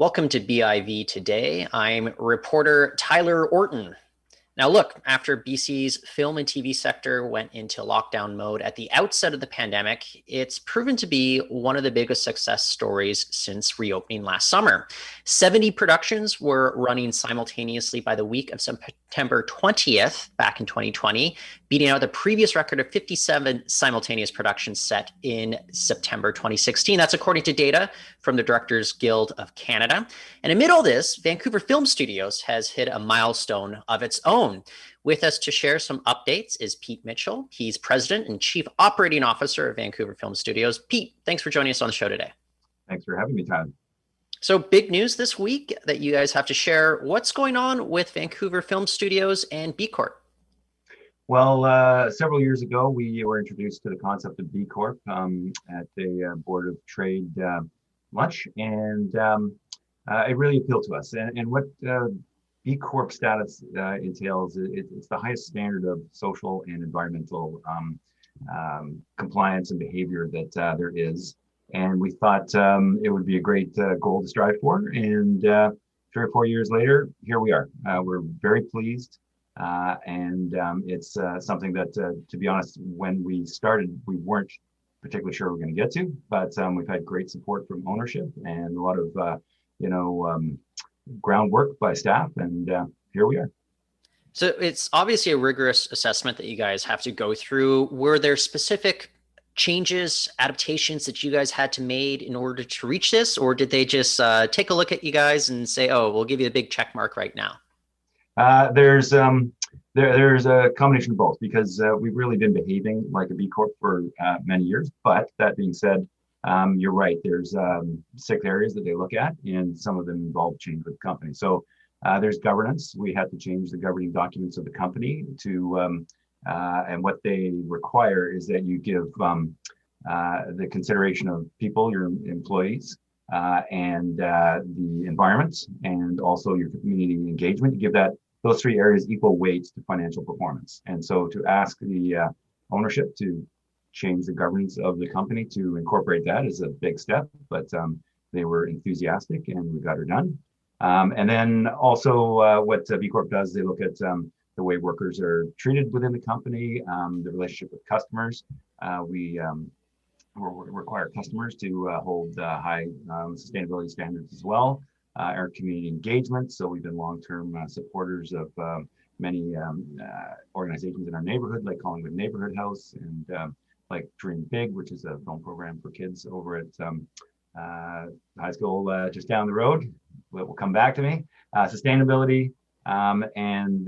Welcome to BIV Today. I'm reporter Tyler Orton. Now, look, after BC's film and TV sector went into lockdown mode at the outset of the pandemic, it's proven to be one of the biggest success stories since reopening last summer. 70 productions were running simultaneously by the week of September 20th back in 2020, beating out the previous record of 57 simultaneous productions set in September 2016. That's according to data from the Directors Guild of Canada. And amid all this, Vancouver Film Studios has hit a milestone of its own. With us to share some updates is Pete Mitchell. He's President and Chief Operating Officer of Vancouver Film Studios. Pete, thanks for joining us on the show today. Thanks for having me, Tyler. So big news this week that you guys have to share. What's going on with Vancouver Film Studios and BCorp? Well, several years ago, we were introduced to the concept of BCorp at the Board of Trade lunch, and it really appealed to us. And what BCorp status entails, it's the highest standard of social and environmental compliance and behavior that there is. And we thought it would be a great goal to strive for. And 3 or 4 years later, here we are. We're very pleased. And it's something that, to be honest, when we started, we weren't particularly sure we're going to get to, but we've had great support from ownership and a lot of, groundwork by staff, and here we are. So it's obviously a rigorous assessment that you guys have to go through. Were there specific changes, adaptations that you guys had to make in order to reach this, or did they just take a look at you guys and say, "Oh, we'll give you a big check mark right now"? There's a combination of both, because we've really been behaving like a B Corp for many years. But that being said, you're right. There's 6 areas that they look at, and some of them involve change with the company. So there's governance. We had to change the governing documents of the company to, and what they require is that you give the consideration of people, your employees, and the environment, and also your community engagement. You give those 3 areas equal weight to financial performance. And so to ask the ownership to change the governance of the company to incorporate that is a big step, but they were enthusiastic and we got her done. And then also what B Corp does, they look at the way workers are treated within the company, the relationship with customers. We require customers to hold high sustainability standards as well. Our community engagement. So we've been long-term supporters of many organizations in our neighborhood, like Collingwood Neighborhood House, and like Dream Big, which is a film program for kids over at high school just down the road. It will come back to me. Sustainability and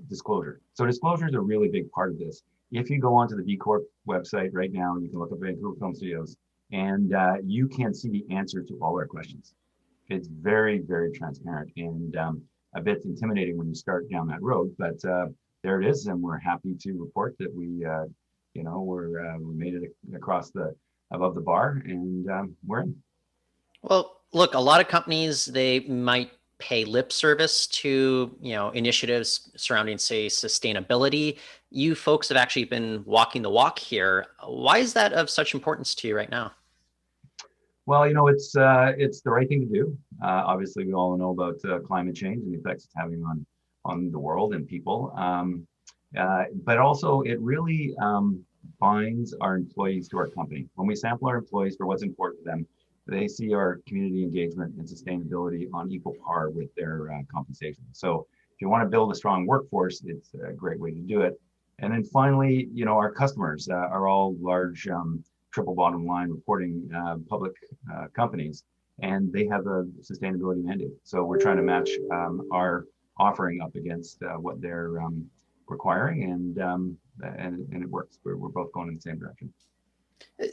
disclosure. So disclosure is a really big part of this. If you go onto the VCorp website right now, you can look up Vancouver Film Studios, and you can see the answer to all our questions. It's very, very transparent and a bit intimidating when you start down that road, but there it is, and we're happy to report that we made it across above the bar, and we're in. Well, look, a lot of companies, they might pay lip service to, initiatives surrounding, say, sustainability. You folks have actually been walking the walk here. Why is that of such importance to you right now? Well, it's the right thing to do. Obviously, we all know about climate change and the effects it's having on the world and people. But also, it really binds our employees to our company. When we sample our employees for what's important to them, they see our community engagement and sustainability on equal par with their compensation. So if you want to build a strong workforce, it's a great way to do it. And then finally, our customers are all large triple bottom line reporting public companies, and they have a sustainability mandate. So we're trying to match our offering up against what they're requiring, and it works. We're both going in the same direction.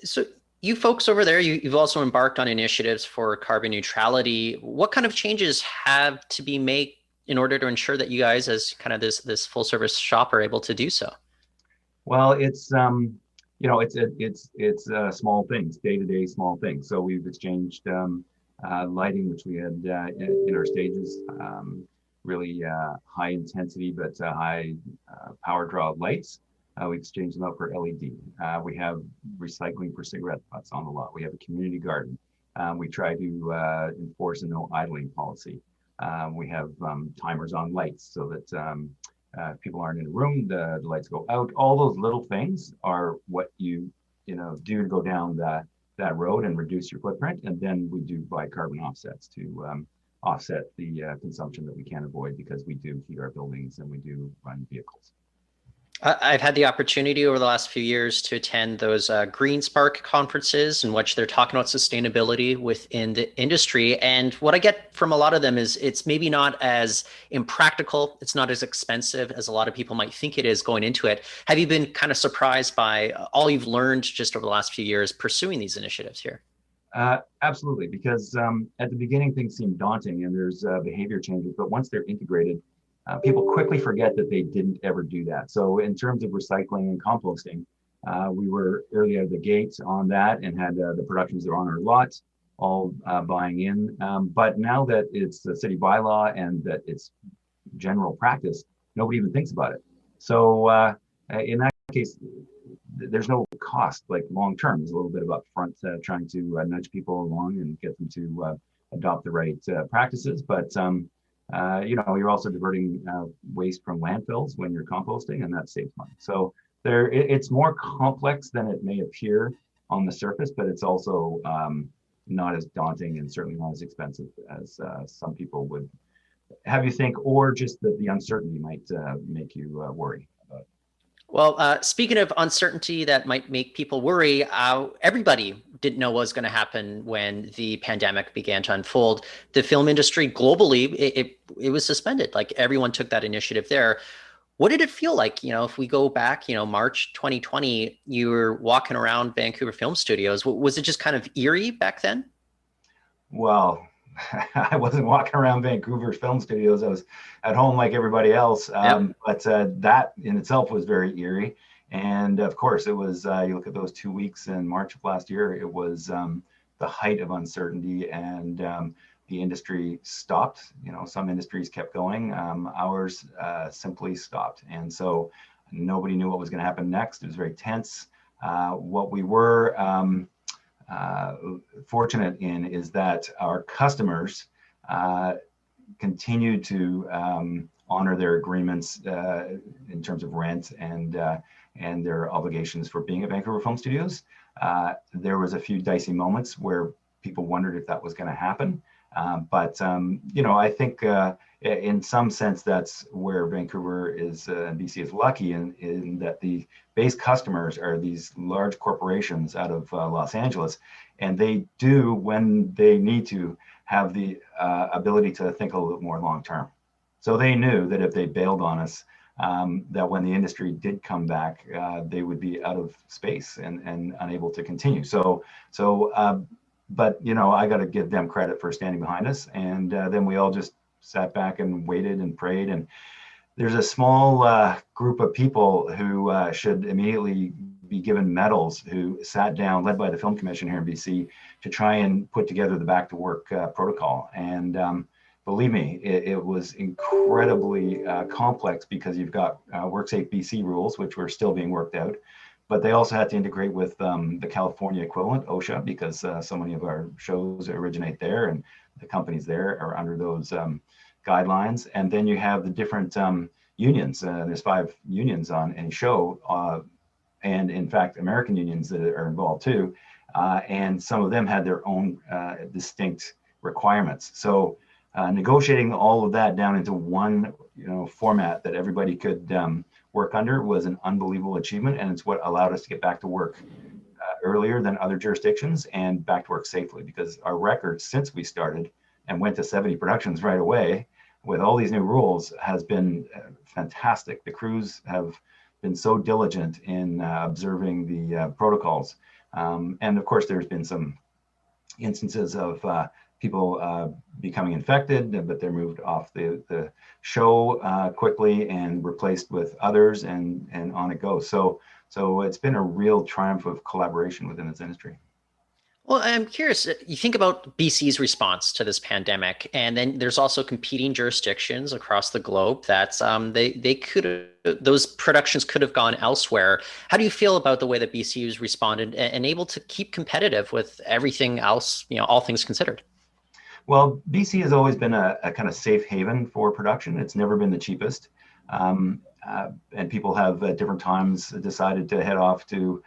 So you folks over there, you've also embarked on initiatives for carbon neutrality. What kind of changes have to be made in order to ensure that you guys, as kind of this full service shop, are able to do so? Well, it's small things, day-to-day small things. So we've exchanged lighting, which we had in our stages, really high intensity but high power draw lights. We exchanged them out for LED. We have recycling for cigarette butts on the lot. We have a community garden. We try to enforce a no idling policy. We have timers on lights so that if people aren't in a room, the lights go out. All those little things are what you do to go down that road and reduce your footprint. And then we do buy carbon offsets to offset the consumption that we can't avoid because we do heat our buildings and we do run vehicles. I've had the opportunity over the last few years to attend those Green Spark conferences in which they're talking about sustainability within the industry. And what I get from a lot of them is it's maybe not as impractical. It's not as expensive as a lot of people might think it is going into it. Have you been kind of surprised by all you've learned just over the last few years pursuing these initiatives here? Absolutely, because at the beginning things seem daunting and there's behavior changes, but once they're integrated, people quickly forget that they didn't ever do that. So in terms of recycling and composting, we were early out of the gate on that and had the productions that are on our lot all buying in. But now that it's the city bylaw and that it's general practice, nobody even thinks about it. So in that case, there's no cost like long term. There's a little bit of upfront trying to nudge people along and get them to adopt the right practices. But you're also diverting waste from landfills when you're composting, and that saves money. So it's more complex than it may appear on the surface, but it's also not as daunting and certainly not as expensive as some people would have you think, or just that the uncertainty might make you worry. Well, speaking of uncertainty that might make people worry, everybody didn't know what was going to happen when the pandemic began to unfold. The film industry globally, it was suspended. Like everyone took that initiative there. What did it feel like? If we go back, March 2020, you were walking around Vancouver Film Studios. Was it just kind of eerie back then? Well, I wasn't walking around Vancouver Film Studios. I was at home like everybody else. Yep. But that in itself was very eerie. And of course, it was, you look at those 2 weeks in March of last year, it was the height of uncertainty and the industry stopped. Some industries kept going. Ours simply stopped. And so nobody knew what was going to happen next. It was very tense. What we were fortunate in is that our customers continued to honor their agreements in terms of rent and their obligations for being at Vancouver Film Studios. There was a few dicey moments where people wondered if that was going to happen. But I think in some sense that's where Vancouver is and BC is lucky in that the base customers are these large corporations out of Los Angeles, and they do, when they need to, have the ability to think a little bit more long term. So they knew that if they bailed on us, that when the industry did come back, they would be out of space and unable to continue. But I got to give them credit for standing behind us, and then we all just sat back and waited and prayed. And there's a small group of people who should immediately be given medals, who sat down, led by the Film Commission here in BC, to try and put together the back to work protocol. And believe me, it was incredibly complex because you've got WorkSafe BC rules, which were still being worked out. But they also had to integrate with the California equivalent, OSHA, because so many of our shows originate there and the companies there are under those guidelines. And then you have the different unions. There's 5 unions on any show, and in fact, American unions that are involved too. And some of them had their own distinct requirements. So negotiating all of that down into one format that everybody could work under was an unbelievable achievement, and it's what allowed us to get back to work earlier than other jurisdictions and back to work safely, because our record since we started and went to 70 productions right away with all these new rules has been fantastic. The crews have been so diligent in observing the protocols, and of course there's been some instances of people becoming infected, but they're moved off the show quickly and replaced with others, and on it goes. So it's been a real triumph of collaboration within this industry. Well, I'm curious. You think about BC's response to this pandemic, and then there's also competing jurisdictions across the globe that they could those productions could have gone elsewhere. How do you feel about the way that BC has responded and able to keep competitive with everything else? All things considered. Well, BC has always been a kind of safe haven for production. It's never been the cheapest. And people have at different times decided to head off to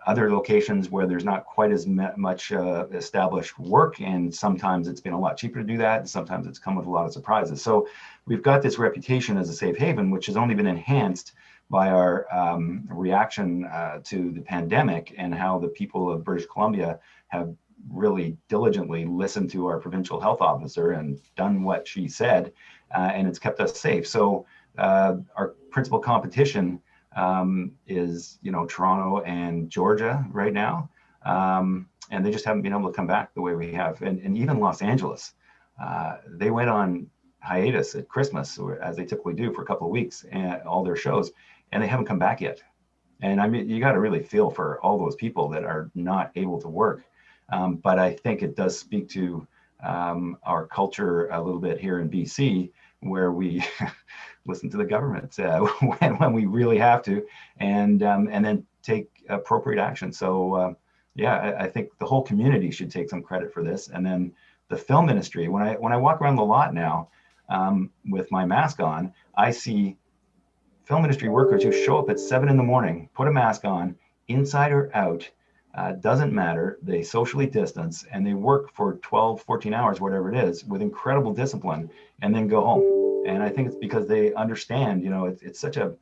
other locations where there's not quite as much established work. And sometimes it's been a lot cheaper to do that. And sometimes it's come with a lot of surprises. So we've got this reputation as a safe haven, which has only been enhanced by our reaction to the pandemic and how the people of British Columbia have really diligently listened to our provincial health officer and done what she said, and it's kept us safe. So our principal competition is, Toronto and Georgia right now, and they just haven't been able to come back the way we have. And even Los Angeles, they went on hiatus at Christmas, as they typically do for a couple of weeks, and all their shows, and they haven't come back yet. And I mean, you got to really feel for all those people that are not able to work. But I think it does speak to our culture a little bit here in BC, where we listen to the government when we really have to, and then take appropriate action. So yeah, I think the whole community should take some credit for this. And then the film industry, when I walk around the lot now with my mask on, I see film industry workers who show up at 7 a.m, put a mask on, inside or out. Doesn't matter. They socially distance and they work for 12, 14 hours, whatever it is, with incredible discipline, and then go home. And I think it's because they understand, it's such a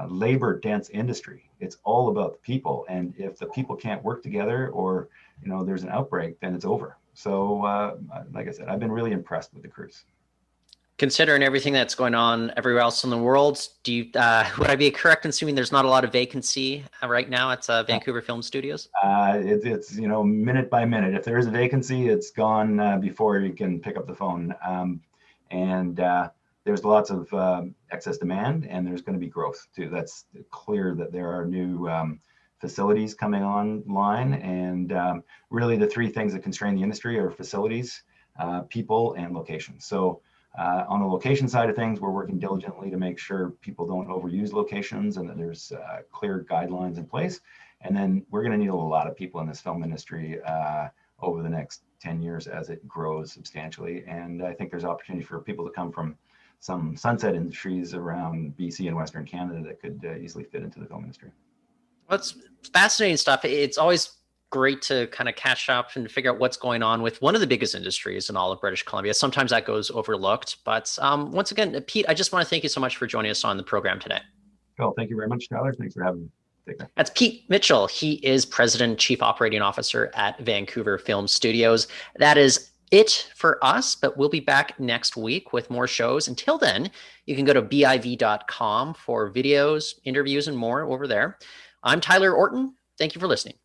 labor dense industry. It's all about the people. And if the people can't work together, or, there's an outbreak, then it's over. So like I said, I've been really impressed with the crews. Considering everything that's going on everywhere else in the world, would I be correct in assuming there's not a lot of vacancy right now at Vancouver Film Studios? It's minute by minute. If there is a vacancy, it's gone before you can pick up the phone. And there's lots of excess demand, and there's going to be growth too. That's clear that there are new facilities coming online, and really the three things that constrain the industry are facilities, people, and location. So on the location side of things, we're working diligently to make sure people don't overuse locations and that there's clear guidelines in place. And then we're going to need a lot of people in this film industry over the next 10 years as it grows substantially. And I think there's opportunity for people to come from some sunset industries around BC and Western Canada that could easily fit into the film industry. Well, it's fascinating stuff. It's always great to kind of catch up and figure out what's going on with one of the biggest industries in all of British Columbia. Sometimes that goes overlooked. But once again, Pete, I just want to thank you so much for joining us on the program today. Well, thank you very much, Tyler. Thanks for having me. Take care. That's Pete Mitchell. He is President, Chief Operating Officer at Vancouver Film Studios. That is it for us, but we'll be back next week with more shows. Until then, you can go to BIV.com for videos, interviews, and more over there. I'm Tyler Orton. Thank you for listening.